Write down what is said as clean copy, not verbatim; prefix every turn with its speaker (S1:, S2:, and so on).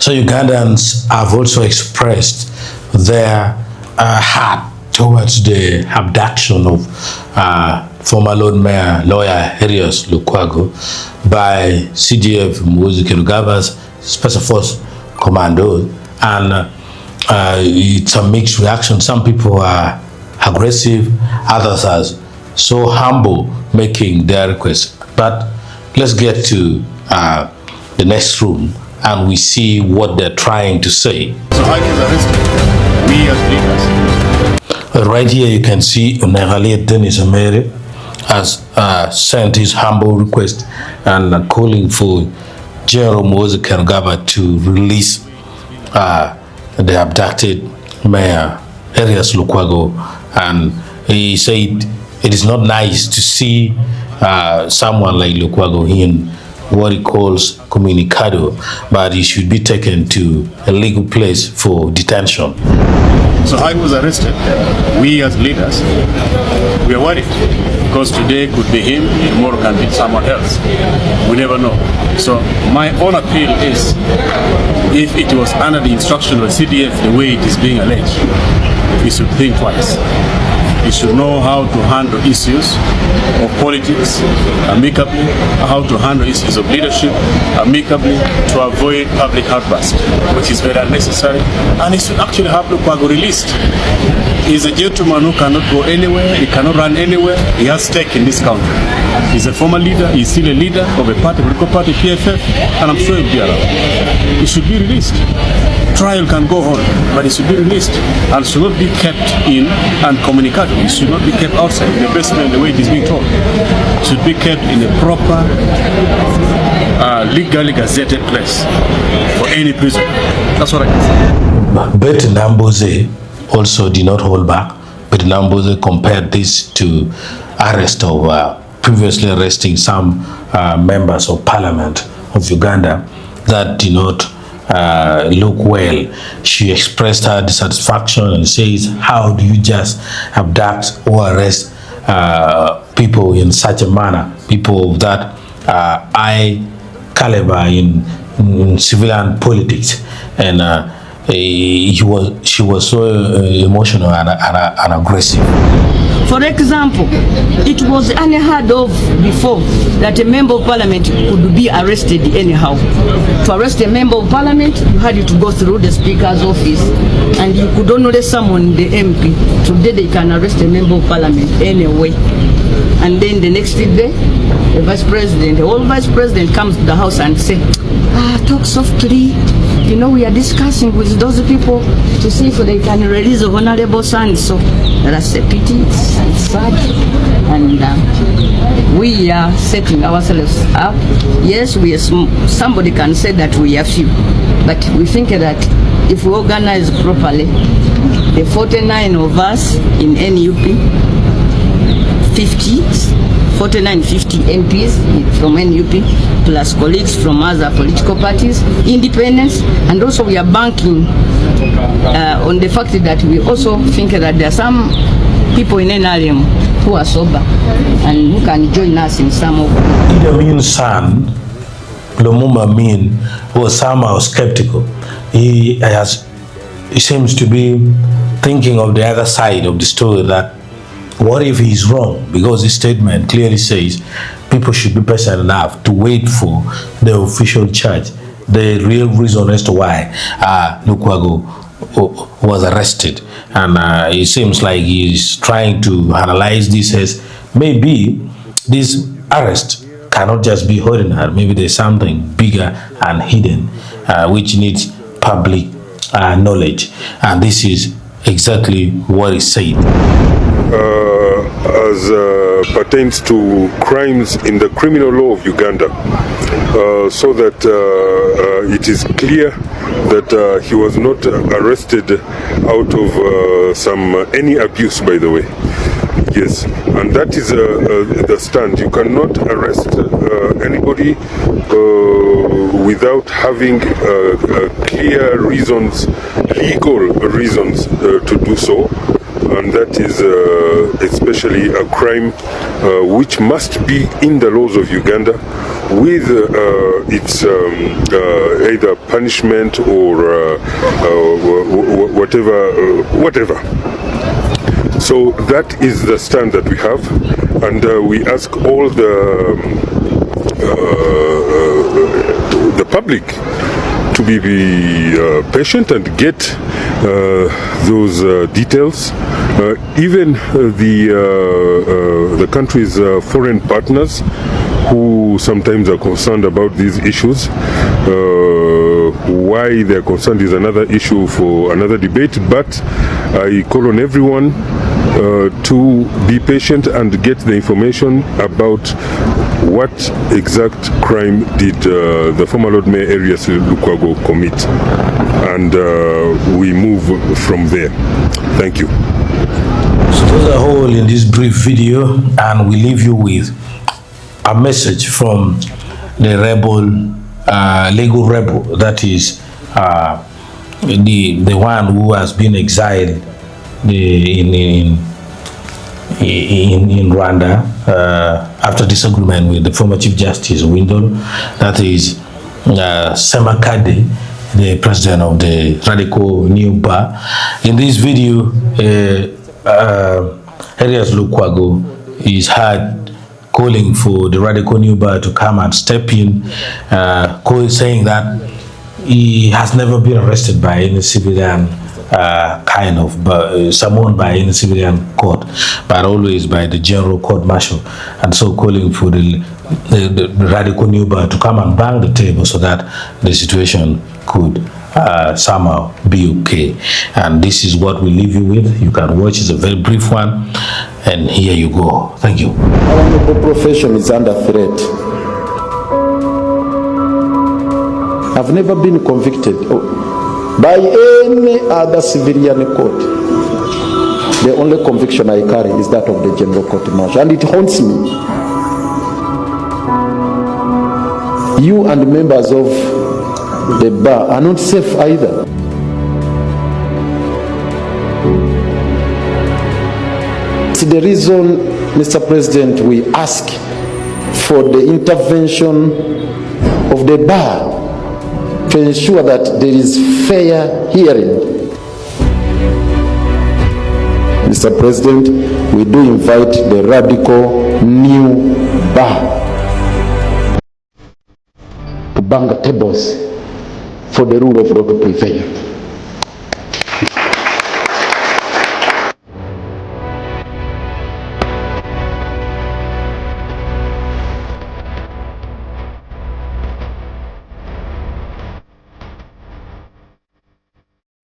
S1: So Ugandans have also expressed their heart towards the abduction of former Lord Mayor lawyer Erias Lukwago by CDF Muhoozi Kainerugab's Special Force Commandos, and it's a mixed reaction. Some people are aggressive, others are so humble, making their requests. But let's get to the next room and we see what they're trying to say.
S2: So I was arrested, we as leaders.
S1: Right here you can see Denis Amere has sent his humble request and calling for General Muhoozi Kainerugaba to release the abducted Mayor Erias Lukwago, and he said it is not nice to see someone like Lukwago in what he calls communicado, but he should be taken to a legal place for detention.
S2: So I was arrested. We as leaders, we are worried because today could be him, tomorrow can be someone else. We never know. So my own appeal is, if it was under the instruction of CDF the way it is being alleged, we should think twice. We should know how to handle issues of politics amicably, how to handle issues of leadership amicably to avoid public outburst, which is very unnecessary. And he should actually have Lukwago released. He's a gentleman who cannot go anywhere, he cannot run anywhere, he has stake in this country. He's a former leader, he's still a leader of a party, political party, PFF, and I'm sure he'll be around. He should be released. Trial can go on, but it should be released and should not be kept in and communicated. It should not be kept outside in the basement the way it is being told. It should be kept in a proper, legally gazetted place for any prison. That's what I can say.
S1: But Nambooze also did not hold back. But Nambooze compared this to arrest of previously arresting some members of parliament of Uganda that did not look well. She expressed her dissatisfaction and says, how do you just abduct or arrest people in such a manner, people of that high caliber in civilian politics? And she was so emotional and aggressive.
S3: For example, it was unheard of before that a member of parliament could be arrested anyhow. To arrest a member of parliament, you had to go through the speaker's office and you could only summon the MP. Today they can arrest a member of parliament anyway. And then the next day, the vice president, the old vice president comes to the house and say, talk softly. You know, we are discussing with those people to see if they can release the honorable son. So that's a pity, it's sad. And we are setting ourselves up. Yes, we are somebody can say that we are few, but we think that if we organize properly, the 49 of us in NUP, 49, 50 MPs from NUP, plus colleagues from other political parties, independents, and also we are banking on the fact that we also think that there are some people in NRM who are sober and who can join us in some of them.
S1: Idi Amin's son, Lumumba Amin, was somehow skeptical. He seems to be thinking of the other side of the story, that what if he's wrong? Because his statement clearly says people should be patient enough to wait for the official charge, the real reason as to why Lukwago was arrested. And it seems like he's trying to analyze this as maybe this arrest cannot just be ordinary. Maybe there's something bigger and hidden which needs public knowledge. And this is exactly what he said.
S4: As pertains to crimes in the criminal law of Uganda, so that it is clear that he was not arrested out of any abuse, by the way. Yes, and that is the stand. You cannot arrest anybody without having clear reasons, legal reasons to do so. and that is especially a crime which must be in the laws of Uganda with its either punishment or whatever. So that is the stand that we have, and we ask all the public to be patient and get those details. Even the country's foreign partners, who sometimes are concerned about these issues. Why they're concerned is another issue for another debate, but I call on everyone to be patient and get the information about what exact crime did the former Lord Mayor Erias Lukwago commit, and we move from there. Thank you.
S1: So there's a hole in this brief video, and we leave you with a message from the rebel, legal rebel, that is the one who has been exiled in Rwanda after disagreement with the former Chief Justice Windle, that is Ssemakadde, the president of the radical New Bar. In this video, Erias Lukwago is heard calling for the radical New Bar to come and step in, saying that he has never been arrested by any civilian summoned by any civilian court, but always by the general court martial, and so calling for the radical New Bar to come and bang the table so that the situation could somehow be okay. And this is what we leave you with. You can watch, it's a very brief one, and here you go. Thank you.
S5: Our noble profession is under threat. I've never been convicted by any other civilian court. The only conviction I carry is that of the general court martial, and it haunts me. You and members of the bar are not safe either. It's the reason, Mr. President, we ask for the intervention of the bar to ensure that there is fair hearing. Mr. President, we do invite the radical New Bar to bang tables for the rule of law to prevail.